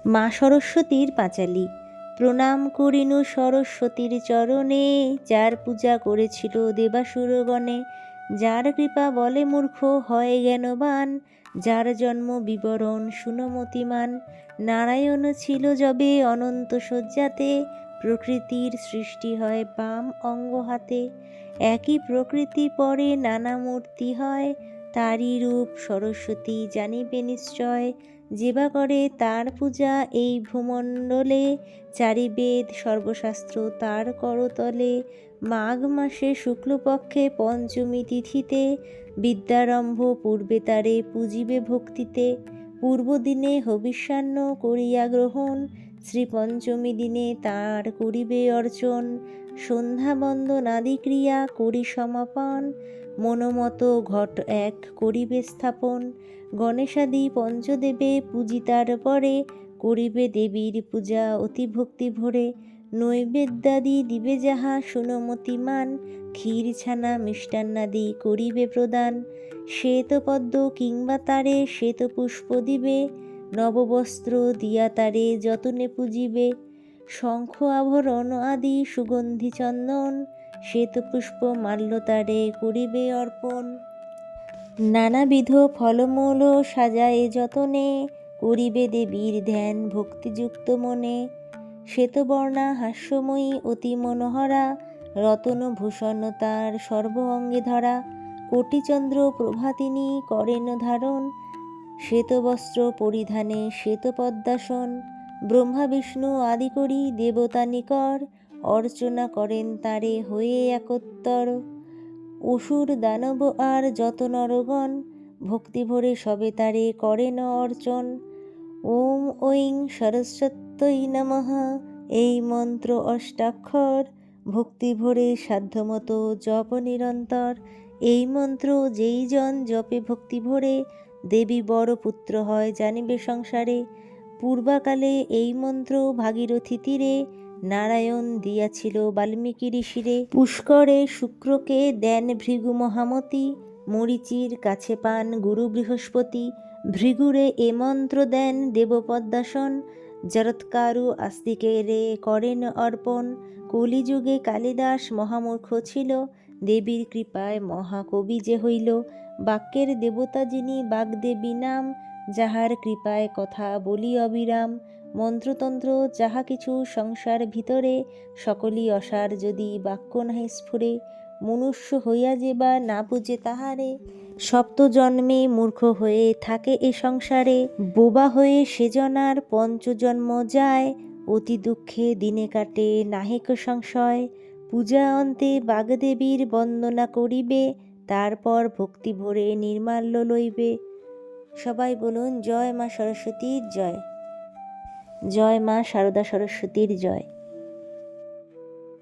মা সরস্বতীর পাঁচালী। প্রণাম করিনু সরস্বতীর চরণে, যার পূজা করেছিল দেবাসুরগণে। যার কৃপা বলে মূর্খ হয় জ্ঞানবান, যার জন্ম বিবরণ সুনমতিমান। নারায়ণ ছিল যবে অনন্ত শয্যাতে, প্রকৃতির সৃষ্টি হয় বাম অঙ্গ হাতে। একই প্রকৃতি পরে নানা মূর্তি হয়, তারই রূপ সরস্বতী জানিবে নিশ্চয়। যেবা করে তার পূজা এই ভূমণ্ডলে, চারিবেদ সর্বশাস্ত্র তার করতলে। মাঘ মাসে শুক্লপক্ষে পঞ্চমী তিথিতে, বিদ্যারম্ভ পূর্বে তারে পূজিবে ভক্তিতে। পূর্বদিনে হবিষ্যান্ন করিয়া গ্রহণ, শ্রীপঞ্চমী দিনে তার করিবে অর্চন। সন্ধ্যা বন্দনাদি ক্রিয়া করি সমাপন, মনোমত ঘট এক করিবে স্থাপন। গণেশাদি পঞ্চদেবে পূজিতার পরে, করিবে দেবীর পূজা অতি ভক্তি ভরে। নৈবেদ্যাদি দিবে যাহা সুনমতিমান, ক্ষীর ছানা মিষ্টান্নাদি করিবে প্রদান। শ্বেতপদ্ম কিংবা তারে শ্বেতপুষ্প দিবে, নববস্ত্র দিয়া তারে যতনে পূজিবে। শঙ্খ আভরণ আদি সুগন্ধি চন্দন, শ্বেতপুষ্প মাল্য তারে করিবে অর্পণ। নানাবিধ ফলমূল সাজায়ে যতনে, করিবে দেবীর ধ্যান ভক্তিযুক্ত মনে। শ্বেতবর্ণা হাস্যময়ী অতি মনোহরা, রতনভূষণ তার সর্ব অঙ্গে ধরা। কোটিচন্দ্র প্রভা তিনি করেন ধারণ, শ্বেতবস্ত্র পরিধানে শ্বেতপদ্মাসন। ব্রহ্মা বিষ্ণু আদি করি দেবতা নিকর, অর্চনা করেন তারে হয়ে একত্তর। অসুর দানব আর যত নরগণ, ভক্তি ভরে সবে তারে করেন অর্চন। ওম ঐং সরস্বত্যৈ নমঃ, এই মন্ত্র অষ্টাক্ষর, ভক্তি ভরে সাধ্যমতো জপ নিরন্তর। এই মন্ত্র যেই জন জপে ভক্তি ভরে, দেবী বড় পুত্র হয় জানিবে সংসারে। পূর্বাকালে এই মন্ত্র ভাগীরথী তীরে, নারায়ণ দিয়াছিল বাল্মীকি ঋষিরে। পুষ্করে শুক্রকে দেন ভৃগু মহামতি, মরীচির কাছে পান গুরু বৃহস্পতি। ভৃগুরে এ মন্ত্র দেন দেবপদ্মাসন, জরৎকারু আস্তিকেরে করেন অর্পণ। কলিযুগে কালিদাস মহামূর্খ ছিল, দেবীর কৃপায় মহাকবি যে হইল। বাক্যের দেবতা যিনি বাগ্দেবী নাম, যাহার কৃপায় কথা বলি অবিরাম। মন্ত্রতন্ত্র যাহা কিছু সংসার ভিতরে, সকলই অসার যদি বাক্য নাহি স্ফুরে। মনুষ্য হইয়া যে বা না বুঝে তাহারে, সপ্ত জন্মে মূর্খ হয়ে থাকে এ সংসারে। বোবা হয়ে সেজনার পঞ্চজন্ম যায়, অতি দুঃখে দিনে কাটে নাহিক সংশয়। পূজা অন্তে বাগদেবীর বন্দনা করিবে, তারপর ভক্তি ভরে নির্মাল্য লইবে। সবাই বলুন জয় মা সরস্বতীর জয়। জয় মা সারদা সরস্বতীর জয়।